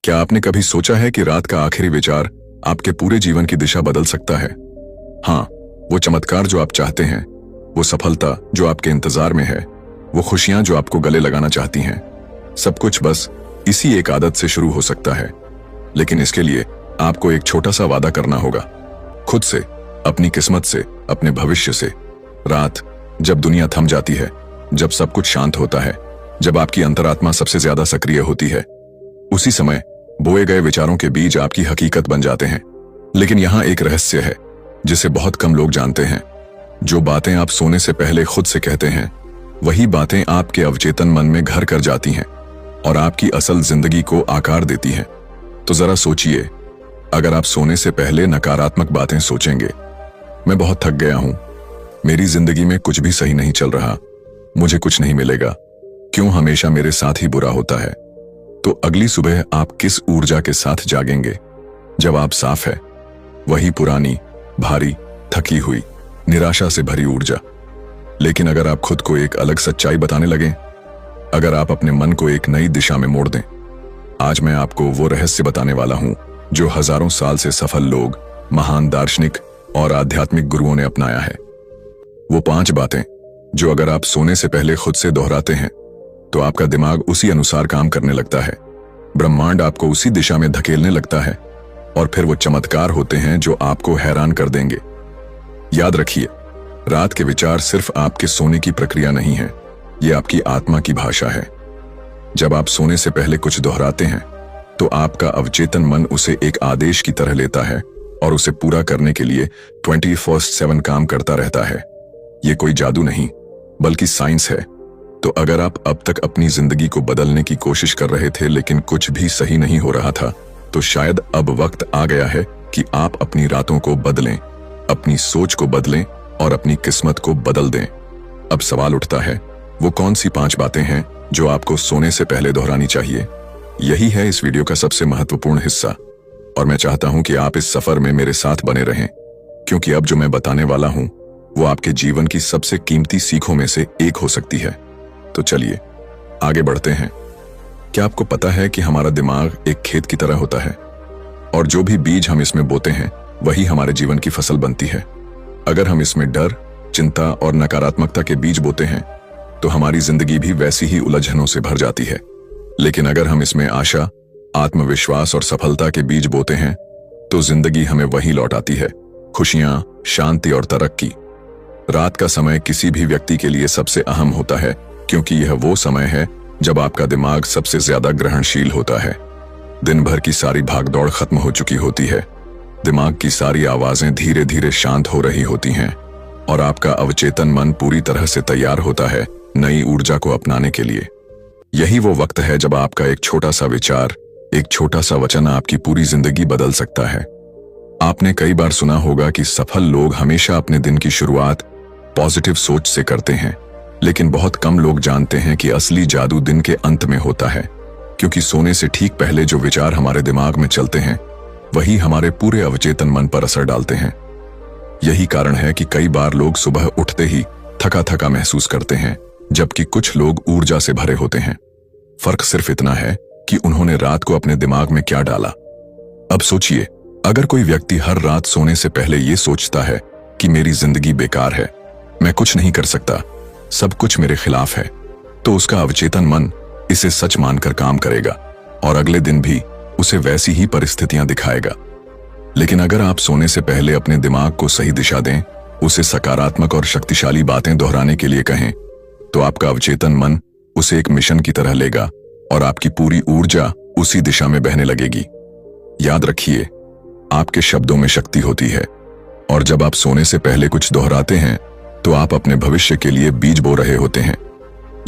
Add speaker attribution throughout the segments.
Speaker 1: क्या आपने कभी सोचा है कि रात का आखिरी विचार आपके पूरे जीवन की दिशा बदल सकता है? हाँ, वो चमत्कार जो आप चाहते हैं, वो सफलता जो आपके इंतजार में है, वो खुशियां जो आपको गले लगाना चाहती हैं, सब कुछ बस इसी एक आदत से शुरू हो सकता है। लेकिन इसके लिए आपको एक छोटा सा वादा करना होगा, खुद से, अपनी किस्मत से, अपने भविष्य से। रात जब दुनिया थम जाती है, जब सब कुछ शांत होता है, जब आपकी अंतरात्मा सबसे ज्यादा सक्रिय होती है, उसी समय बोए गए विचारों के बीज आपकी हकीकत बन जाते हैं। लेकिन यहां एक रहस्य है जिसे बहुत कम लोग जानते हैं। जो बातें आप सोने से पहले खुद से कहते हैं, वही बातें आपके अवचेतन मन में घर कर जाती हैं और आपकी असल जिंदगी को आकार देती हैं। तो जरा सोचिए, अगर आप सोने से पहले नकारात्मक बातें सोचेंगे, मैं बहुत थक गया हूं, मेरी जिंदगी में कुछ भी सही नहीं चल रहा, मुझे कुछ नहीं मिलेगा, क्यों हमेशा मेरे साथ ही बुरा होता है, तो अगली सुबह आप किस ऊर्जा के साथ जागेंगे? जब आप साफ है, वही पुरानी, भारी, थकी हुई, निराशा से भरी ऊर्जा। लेकिन अगर आप खुद को एक अलग सच्चाई बताने लगें, अगर आप अपने मन को एक नई दिशा में मोड़ दें, आज मैं आपको वो रहस्य बताने वाला हूं जो हजारों साल से सफल लोग, महान दार्शनिक और आध्यात्मिक गुरुओं ने अपनाया है। वो 5 बातें जो अगर आप सोने से पहले खुद से दोहराते हैं, तो आपका दिमाग उसी अनुसार काम करने लगता है, ब्रह्मांड आपको उसी दिशा में धकेलने लगता है, और फिर वो चमत्कार होते हैं जो आपको हैरान कर देंगे। याद रखिए, रात के विचार सिर्फ आपके सोने की प्रक्रिया नहीं है, ये आपकी आत्मा की भाषा है। जब आप सोने से पहले कुछ दोहराते हैं, तो आपका अवचेतन मन उसे एक आदेश की तरह लेता है और उसे पूरा करने के लिए 24/7 काम करता रहता है। ये कोई जादू नहीं, बल्कि साइंस है। तो अगर आप अब तक अपनी जिंदगी को बदलने की कोशिश कर रहे थे लेकिन कुछ भी सही नहीं हो रहा था, तो शायद अब वक्त आ गया है कि आप अपनी रातों को बदलें, अपनी सोच को बदलें और अपनी किस्मत को बदल दें। अब सवाल उठता है, वो कौन सी 5 बातें हैं जो आपको सोने से पहले दोहरानी चाहिए? यही है इस वीडियो का सबसे महत्वपूर्ण हिस्सा, और मैं चाहता हूं कि आप इस सफर में मेरे साथ बने रहें, क्योंकि अब जो मैं बताने वाला हूं वो आपके जीवन की सबसे कीमती सीखों में से एक हो सकती है। तो चलिए आगे बढ़ते हैं। क्या आपको पता है कि हमारा दिमाग एक खेत की तरह होता है, और जो भी बीज हम इसमें बोते हैं वही हमारे जीवन की फसल बनती है। अगर हम इसमें डर, चिंता और नकारात्मकता के बीज बोते हैं, तो हमारी जिंदगी भी वैसी ही उलझनों से भर जाती है। लेकिन अगर हम इसमें आशा, आत्मविश्वास और सफलता के बीज बोते हैं, तो जिंदगी हमें वही लौटाती है, खुशियां, शांति और तरक्की। रात का समय किसी भी व्यक्ति के लिए सबसे अहम होता है, क्योंकि यह वो समय है जब आपका दिमाग सबसे ज्यादा ग्रहणशील होता है। दिन भर की सारी भागदौड़ खत्म हो चुकी होती है, दिमाग की सारी आवाजें धीरे धीरे शांत हो रही होती हैं, और आपका अवचेतन मन पूरी तरह से तैयार होता है नई ऊर्जा को अपनाने के लिए। यही वो वक्त है जब आपका एक छोटा सा विचार, एक छोटा सा वचन आपकी पूरी जिंदगी बदल सकता है। आपने कई बार सुना होगा कि सफल लोग हमेशा अपने दिन की शुरुआत पॉजिटिव सोच से करते हैं, लेकिन बहुत कम लोग जानते हैं कि असली जादू दिन के अंत में होता है, क्योंकि सोने से ठीक पहले जो विचार हमारे दिमाग में चलते हैं, वही हमारे पूरे अवचेतन मन पर असर डालते हैं। यही कारण है कि कई बार लोग सुबह उठते ही थका थका महसूस करते हैं, जबकि कुछ लोग ऊर्जा से भरे होते हैं। फर्क सिर्फ इतना है कि उन्होंने रात को अपने दिमाग में क्या डाला। अब सोचिए, अगर कोई व्यक्ति हर रात सोने से पहले ये सोचता है कि मेरी जिंदगी बेकार है, मैं कुछ नहीं कर सकता, सब कुछ मेरे खिलाफ है, तो उसका अवचेतन मन इसे सच मानकर काम करेगा और अगले दिन भी उसे वैसी ही परिस्थितियां दिखाएगा। लेकिन अगर आप सोने से पहले अपने दिमाग को सही दिशा दें, उसे सकारात्मक और शक्तिशाली बातें दोहराने के लिए कहें, तो आपका अवचेतन मन उसे एक मिशन की तरह लेगा और आपकी पूरी ऊर्जा उसी दिशा में बहने लगेगी। याद रखिए, आपके शब्दों में शक्ति होती है, और जब आप सोने से पहले कुछ दोहराते हैं, तो आप अपने भविष्य के लिए बीज बो रहे होते हैं।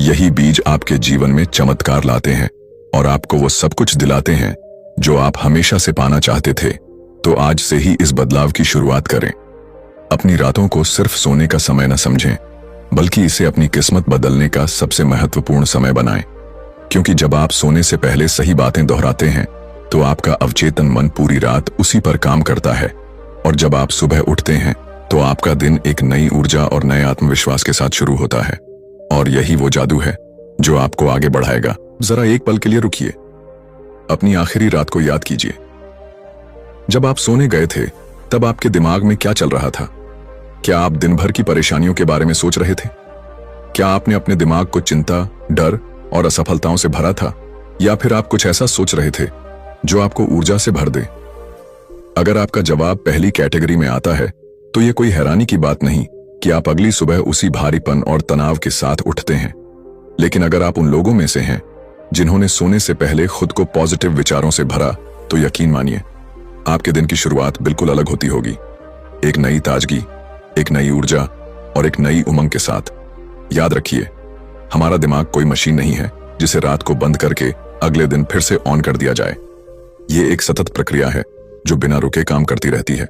Speaker 1: यही बीज आपके जीवन में चमत्कार लाते हैं और आपको वो सब कुछ दिलाते हैं जो आप हमेशा से पाना चाहते थे। तो आज से ही इस बदलाव की शुरुआत करें। अपनी रातों को सिर्फ सोने का समय न समझें, बल्कि इसे अपनी किस्मत बदलने का सबसे महत्वपूर्ण समय बनाएं। क्योंकि जब आप सोने से पहले सही बातें दोहराते हैं, तो आपका अवचेतन मन पूरी रात उसी पर काम करता है, और जब आप सुबह उठते हैं, तो आपका दिन एक नई ऊर्जा और नए आत्मविश्वास के साथ शुरू होता है। और यही वो जादू है जो आपको आगे बढ़ाएगा। जरा एक पल के लिए रुकिए, अपनी आखिरी रात को याद कीजिए। जब आप सोने गए थे तब आपके दिमाग में क्या चल रहा था? क्या आप दिन भर की परेशानियों के बारे में सोच रहे थे? क्या आपने अपने दिमाग को चिंता, डर और असफलताओं से भरा था, या फिर आप कुछ ऐसा सोच रहे थे जो आपको ऊर्जा से भर दे? अगर आपका जवाब पहली कैटेगरी में आता है तो यह कोई हैरानी की बात नहीं कि आप अगली सुबह उसी भारीपन और तनाव के साथ उठते हैं। लेकिन अगर आप उन लोगों में से हैं जिन्होंने सोने से पहले खुद को पॉजिटिव विचारों से भरा, तो यकीन मानिए आपके दिन की शुरुआत बिल्कुल अलग होती होगी। एक नई ताजगी, एक नई ऊर्जा और एक नई उमंग के साथ। याद रखिए, हमारा दिमाग कोई मशीन नहीं है जिसे रात को बंद करके अगले दिन फिर से ऑन कर दिया जाए। ये एक सतत प्रक्रिया है जो बिना रुके काम करती रहती है।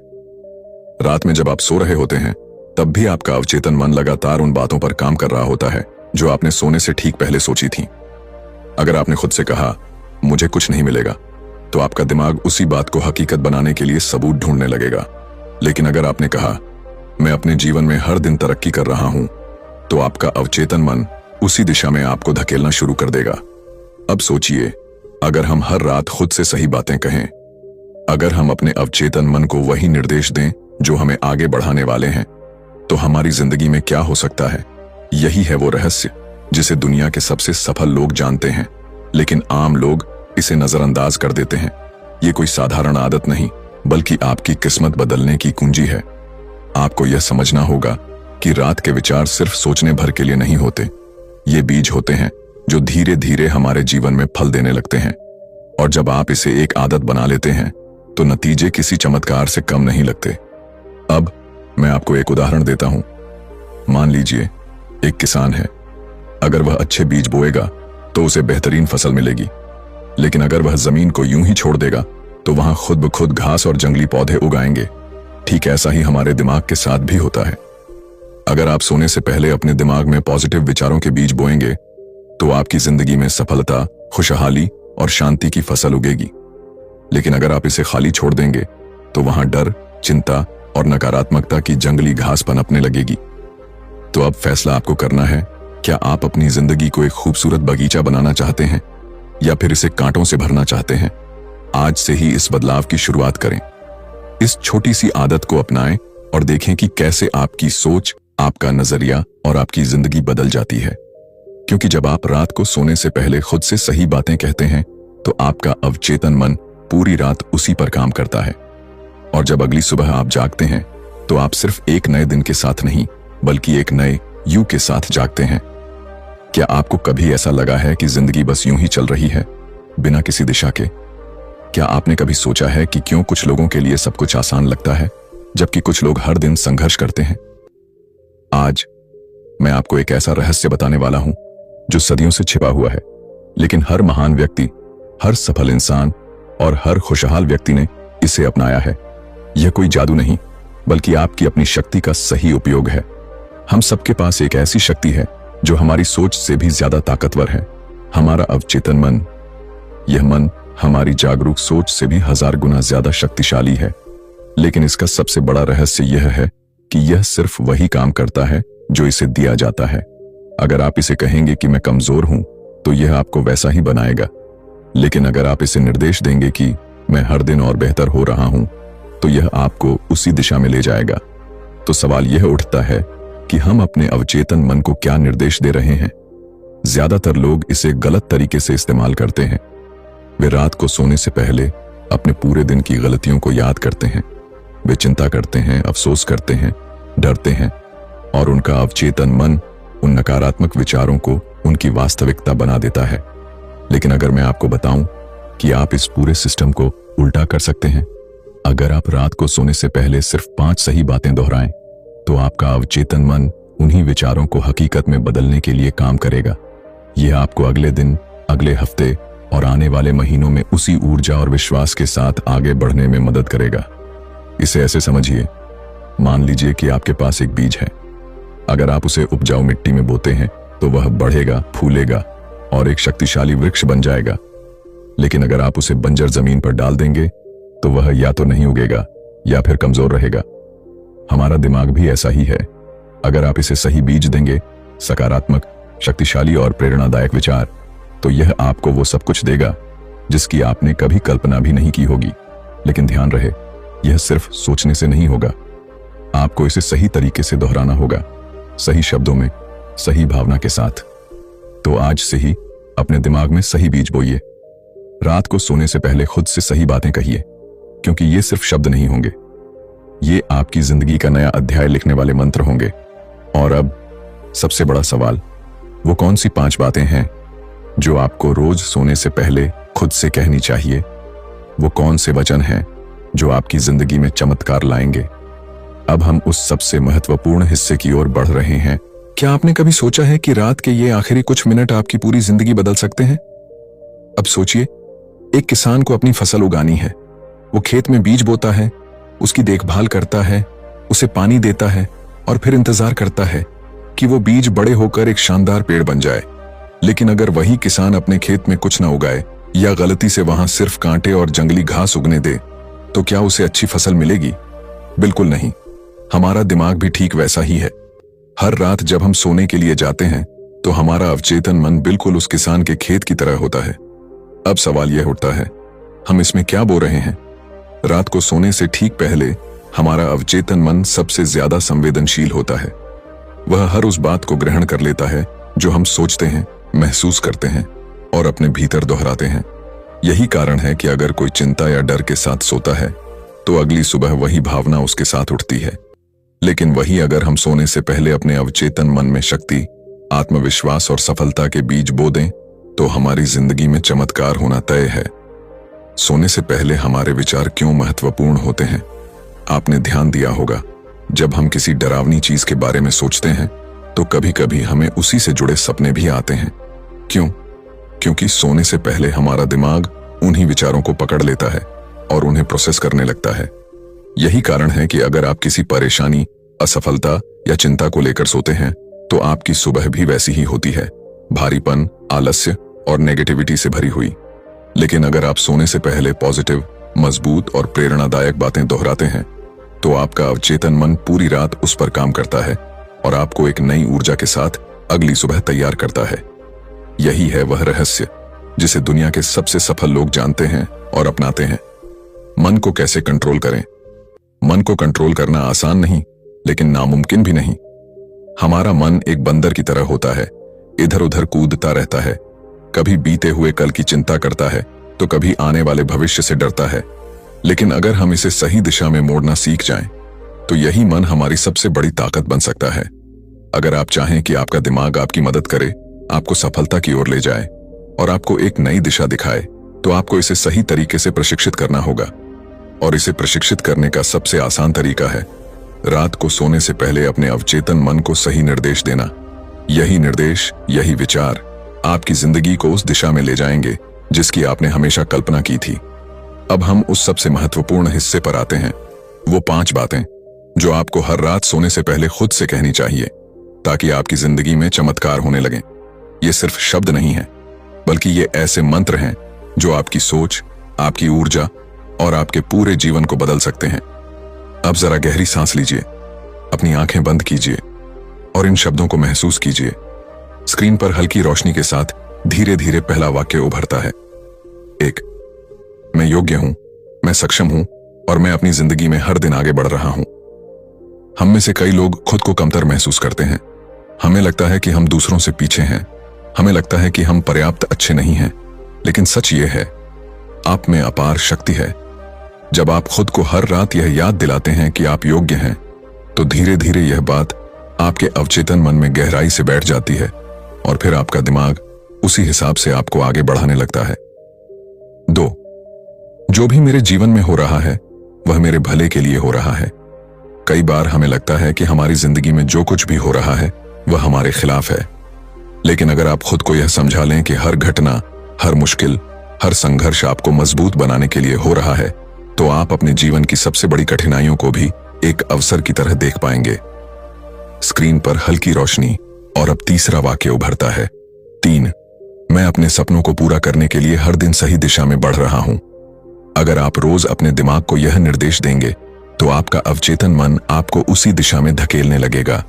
Speaker 1: रात में जब आप सो रहे होते हैं तब भी आपका अवचेतन मन लगातार उन बातों पर काम कर रहा होता है जो आपने सोने से ठीक पहले सोची थी। अगर आपने खुद से कहा मुझे कुछ नहीं मिलेगा, तो आपका दिमाग उसी बात को हकीकत बनाने के लिए सबूत ढूंढने लगेगा। लेकिन अगर आपने कहा मैं अपने जीवन में हर दिन तरक्की कर रहा हूं, तो आपका अवचेतन मन उसी दिशा में आपको धकेलना शुरू कर देगा। अब सोचिए, अगर हम हर रात खुद से सही बातें कहें, अगर हम अपने अवचेतन मन को वही निर्देश दें जो हमें आगे बढ़ाने वाले हैं, तो हमारी जिंदगी में क्या हो सकता है। यही है वो रहस्य जिसे दुनिया के सबसे सफल लोग जानते हैं, लेकिन आम लोग इसे नजरअंदाज कर देते हैं। ये कोई साधारण आदत नहीं, बल्कि आपकी किस्मत बदलने की कुंजी है। आपको यह समझना होगा कि रात के विचार सिर्फ सोचने भर के लिए नहीं होते। ये बीज होते हैं जो धीरे धीरे हमारे जीवन में फल देने लगते हैं। और जब आप इसे एक आदत बना लेते हैं तो नतीजे किसी चमत्कार से कम नहीं लगते। अब मैं आपको एक उदाहरण देता हूं। मान लीजिए एक किसान है। अगर वह अच्छे बीज बोएगा तो उसे बेहतरीन फसल मिलेगी, लेकिन अगर वह जमीन को यूं ही छोड़ देगा तो वहां खुद ब खुद घास और जंगली पौधे उगाएंगे। ठीक ऐसा ही हमारे दिमाग के साथ भी होता है। अगर आप सोने से पहले अपने दिमाग में पॉजिटिव विचारों के बीज बोएंगे तो आपकी जिंदगी में सफलता, खुशहाली और शांति की फसल उगेगी। लेकिन अगर आप इसे खाली छोड़ देंगे तो वहां डर, चिंता और नकारात्मकता की जंगली घास पनपने लगेगी। तो अब फैसला आपको करना है, क्या आप अपनी जिंदगी को एक खूबसूरत बगीचा बनाना चाहते हैं या फिर इसे कांटों से भरना चाहते हैं? आज से ही इस बदलाव की शुरुआत करें। इस छोटी सी आदत को अपनाएं और देखें कि कैसे आपकी सोच, आपका नजरिया और आपकी जिंदगी बदल जाती है। क्योंकि जब आप रात को सोने से पहले खुद से सही बातें कहते हैं तो आपका अवचेतन मन पूरी रात उसी पर काम करता है। और जब अगली सुबह आप जागते हैं तो आप सिर्फ एक नए दिन के साथ नहीं, बल्कि एक नए यू के साथ जागते हैं। क्या आपको कभी ऐसा लगा है कि जिंदगी बस यूं ही चल रही है, बिना किसी दिशा के? क्या आपने कभी सोचा है कि क्यों कुछ लोगों के लिए सब कुछ आसान लगता है जबकि कुछ लोग हर दिन संघर्ष करते हैं? आज मैं आपको एक ऐसा रहस्य बताने वाला हूं जो सदियों से छिपा हुआ है, लेकिन हर महान व्यक्ति, हर सफल इंसान और हर खुशहाल व्यक्ति ने इसे अपनाया है। यह कोई जादू नहीं, बल्कि आपकी अपनी शक्ति का सही उपयोग है। हम सबके पास एक ऐसी शक्ति है जो हमारी सोच से भी ज्यादा ताकतवर है, हमारा अवचेतन मन। यह मन हमारी जागरूक सोच से भी 1000 गुना ज्यादा शक्तिशाली है। लेकिन इसका सबसे बड़ा रहस्य यह है कि यह सिर्फ वही काम करता है जो इसे दिया जाता है। अगर आप इसे कहेंगे कि मैं कमजोर हूं, तो यह आपको वैसा ही बनाएगा। लेकिन अगर आप इसे निर्देश देंगे कि मैं हर दिन और बेहतर हो रहा हूं, तो यह आपको उसी दिशा में ले जाएगा। तो सवाल यह उठता है कि हम अपने अवचेतन मन को क्या निर्देश दे रहे हैं? ज्यादातर लोग इसे गलत तरीके से इस्तेमाल करते हैं। वे रात को सोने से पहले अपने पूरे दिन की गलतियों को याद करते हैं। वे चिंता करते हैं, अफसोस करते हैं, डरते हैं, और उनका अवचेतन मन उन नकारात्मक विचारों को उनकी वास्तविकता बना देता है। लेकिन अगर मैं आपको बताऊं कि आप इस पूरे सिस्टम को उल्टा कर सकते हैं, अगर आप रात को सोने से पहले सिर्फ 5 सही बातें दोहराएं, तो आपका अवचेतन मन उन्हीं विचारों को हकीकत में बदलने के लिए काम करेगा। यह आपको अगले दिन, अगले हफ्ते और आने वाले महीनों में उसी ऊर्जा और विश्वास के साथ आगे बढ़ने में मदद करेगा। इसे ऐसे समझिए, मान लीजिए कि आपके पास एक बीज है। अगर आप उसे उपजाऊ मिट्टी में बोते हैं तो वह बढ़ेगा, फूलेगा और एक शक्तिशाली वृक्ष बन जाएगा। लेकिन अगर आप उसे बंजर जमीन पर डाल देंगे तो वह या तो नहीं उगेगा या फिर कमजोर रहेगा। हमारा दिमाग भी ऐसा ही है। अगर आप इसे सही बीज देंगे, सकारात्मक, शक्तिशाली और प्रेरणादायक विचार, तो यह आपको वो सब कुछ देगा जिसकी आपने कभी कल्पना भी नहीं की होगी। लेकिन ध्यान रहे, यह सिर्फ सोचने से नहीं होगा, आपको इसे सही तरीके से दोहराना होगा, सही शब्दों में, सही भावना के साथ। तो आज से ही अपने दिमाग में सही बीज बोइए। रात को सोने से पहले खुद से सही बातें कहिए, क्योंकि ये सिर्फ शब्द नहीं होंगे, ये आपकी जिंदगी का नया अध्याय लिखने वाले मंत्र होंगे। और अब सबसे बड़ा सवाल, वो कौन सी 5 बातें हैं जो आपको रोज सोने से पहले खुद से कहनी चाहिए? वो कौन से वचन हैं जो आपकी जिंदगी में चमत्कार लाएंगे? अब हम उस सबसे महत्वपूर्ण हिस्से की ओर बढ़ रहे हैं। क्या आपने कभी सोचा है कि रात के ये आखिरी कुछ मिनट आपकी पूरी जिंदगी बदल सकते हैं? अब सोचिए, एक किसान को अपनी फसल उगानी है। वो खेत में बीज बोता है, उसकी देखभाल करता है, उसे पानी देता है और फिर इंतजार करता है कि वो बीज बड़े होकर एक शानदार पेड़ बन जाए। लेकिन अगर वही किसान अपने खेत में कुछ ना उगाए या गलती से वहां सिर्फ कांटे और जंगली घास उगने दे, तो क्या उसे अच्छी फसल मिलेगी? बिल्कुल नहीं। हमारा दिमाग भी ठीक वैसा ही है। हर रात जब हम सोने के लिए जाते हैं तो हमारा अवचेतन मन बिल्कुल उस किसान के खेत की तरह होता है। अब सवाल यह उठता है, हम इसमें क्या बो रहे हैं? रात को सोने से ठीक पहले हमारा अवचेतन मन सबसे ज्यादा संवेदनशील होता है। वह हर उस बात को ग्रहण कर लेता है जो हम सोचते हैं, महसूस करते हैं और अपने भीतर दोहराते हैं। यही कारण है कि अगर कोई चिंता या डर के साथ सोता है तो अगली सुबह वही भावना उसके साथ उठती है। लेकिन वही अगर हम सोने से पहले अपने अवचेतन मन में शक्ति, आत्मविश्वास और सफलता के बीज बो दें, तो हमारी जिंदगी में चमत्कार होना तय है। सोने से पहले हमारे विचार क्यों महत्वपूर्ण होते हैं? आपने ध्यान दिया होगा, जब हम किसी डरावनी चीज के बारे में सोचते हैं तो कभी कभी हमें उसी से जुड़े सपने भी आते हैं। क्यों? क्योंकि सोने से पहले हमारा दिमाग उन्हीं विचारों को पकड़ लेता है और उन्हें प्रोसेस करने लगता है। यही कारण है कि अगर आप किसी परेशानी, असफलता या चिंता को लेकर सोते हैं तो आपकी सुबह भी वैसी ही होती है, भारीपन, आलस्य और नेगेटिविटी से भरी हुई। लेकिन अगर आप सोने से पहले पॉजिटिव, मजबूत और प्रेरणादायक बातें दोहराते हैं तो आपका अवचेतन मन पूरी रात उस पर काम करता है और आपको एक नई ऊर्जा के साथ अगली सुबह तैयार करता है। यही है वह रहस्य जिसे दुनिया के सबसे सफल लोग जानते हैं और अपनाते हैं। मन को कैसे कंट्रोल करें? मन को कंट्रोल करना आसान नहीं, लेकिन नामुमकिन भी नहीं। हमारा मन एक बंदर की तरह होता है, इधर उधर कूदता रहता है। कभी बीते हुए कल की चिंता करता है तो कभी आने वाले भविष्य से डरता है। लेकिन अगर हम इसे सही दिशा में मोड़ना सीख जाएं, तो यही मन हमारी सबसे बड़ी ताकत बन सकता है। अगर आप चाहें कि आपका दिमाग आपकी मदद करे, आपको सफलता की ओर ले जाए और आपको एक नई दिशा दिखाए, तो आपको इसे सही तरीके से प्रशिक्षित करना होगा। और इसे प्रशिक्षित करने का सबसे आसान तरीका है रात को सोने से पहले अपने अवचेतन मन को सही निर्देश देना। यही निर्देश, यही विचार आपकी जिंदगी को उस दिशा में ले जाएंगे जिसकी आपने हमेशा कल्पना की थी। अब हम उस सबसे महत्वपूर्ण हिस्से पर आते हैं, वो 5 बातें जो आपको हर रात सोने से पहले खुद से कहनी चाहिए, ताकि आपकी जिंदगी में चमत्कार होने लगे। ये सिर्फ शब्द नहीं है, बल्कि ये ऐसे मंत्र हैं जो आपकी सोच, आपकी ऊर्जा और आपके पूरे जीवन को बदल सकते हैं। अब जरा गहरी सांस लीजिए, अपनी आंखें बंद कीजिए और इन शब्दों को महसूस कीजिए। स्क्रीन पर हल्की रोशनी के साथ धीरे धीरे पहला वाक्य उभरता है। 1, मैं योग्य हूं, मैं सक्षम हूं और मैं अपनी जिंदगी में हर दिन आगे बढ़ रहा हूं। हम में से कई लोग खुद को कमतर महसूस करते हैं। हमें लगता है कि हम दूसरों से पीछे हैं, हमें लगता है कि हम पर्याप्त अच्छे नहीं हैं। लेकिन सच ये है, आप में अपार शक्ति है। जब आप खुद को हर रात यह याद दिलाते हैं कि आप योग्य हैं, तो धीरे धीरे यह बात आपके अवचेतन मन में गहराई से बैठ जाती है और फिर आपका दिमाग उसी हिसाब से आपको आगे बढ़ाने लगता है। 2, जो भी मेरे जीवन में हो रहा है वह मेरे भले के लिए हो रहा है। कई बार हमें लगता है कि हमारी जिंदगी में जो कुछ भी हो रहा है वह हमारे खिलाफ है। लेकिन अगर आप खुद को यह समझा लें कि हर घटना, हर मुश्किल, हर संघर्ष आपको मजबूत बनाने के लिए हो रहा है, तो आप अपने जीवन की सबसे बड़ी कठिनाइयों को भी एक अवसर की तरह देख पाएंगे। स्क्रीन पर हल्की रोशनी और अब तीसरा वाक्य उभरता है। 3, मैं अपने सपनों को पूरा करने के लिए हर दिन सही दिशा में बढ़ रहा हूं। अगर आप रोज अपने दिमाग को यह निर्देश देंगे, तो आपका अवचेतन मन आपको उसी दिशा में धकेलने लगेगा।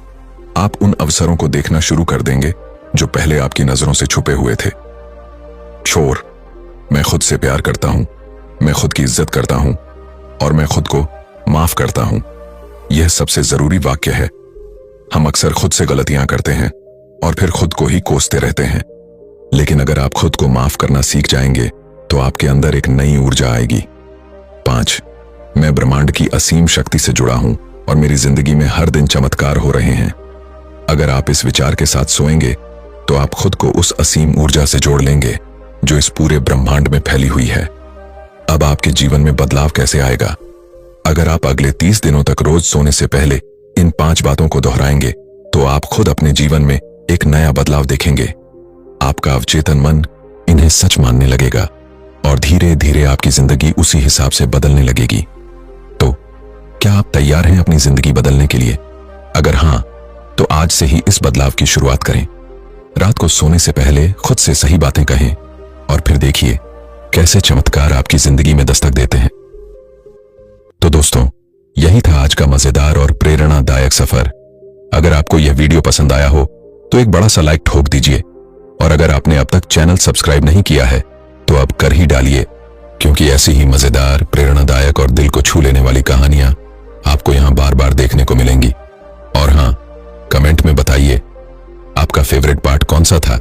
Speaker 1: आप उन अवसरों को देखना शुरू कर देंगे जो पहले आपकी नजरों से छुपे हुए थे। 4, मैं खुद से प्यार करता हूं, मैं खुद की इज्जत करता हूं और मैं खुद को माफ करता हूं। यह सबसे जरूरी वाक्य है। हम अक्सर खुद से गलतियां करते हैं और फिर खुद को ही कोसते रहते हैं, लेकिन अगर आप खुद को माफ करना सीख जाएंगे तो आपके अंदर एक नई ऊर्जा आएगी। 5. मैं ब्रह्मांड की असीम शक्ति से जुड़ा हूं और मेरी जिंदगी में हर दिन चमत्कार हो रहे हैं। अगर आप इस विचार के साथ सोएंगे तो आप खुद को उस असीम ऊर्जा से जोड़ लेंगे जो इस पूरे ब्रह्मांड में फैली हुई है। अब आपके जीवन में बदलाव कैसे आएगा? अगर आप अगले 30 दिनों तक रोज सोने से पहले इन 5 बातों को दोहराएंगे तो आप खुद अपने जीवन में एक नया बदलाव देखेंगे। आपका अवचेतन मन इन्हें सच मानने लगेगा और धीरे धीरे आपकी जिंदगी उसी हिसाब से बदलने लगेगी। तो क्या आप तैयार हैं अपनी जिंदगी बदलने के लिए? अगर हां, तो आज से ही इस बदलाव की शुरुआत करें। रात को सोने से पहले खुद से सही बातें कहें और फिर देखिए कैसे चमत्कार आपकी जिंदगी में दस्तक देते हैं। तो दोस्तों, यही था आज का मजेदार और प्रेरणादायक सफर। अगर आपको यह वीडियो पसंद आया हो तो एक बड़ा सा लाइक ठोक दीजिए और अगर आपने अब तक चैनल सब्सक्राइब नहीं किया है तो अब कर ही डालिए, क्योंकि ऐसी ही मजेदार, प्रेरणादायक और दिल को छू लेने वाली कहानियां आपको यहां बार बार देखने को मिलेंगी। और हां, कमेंट में बताइए आपका फेवरेट पार्ट कौन सा था।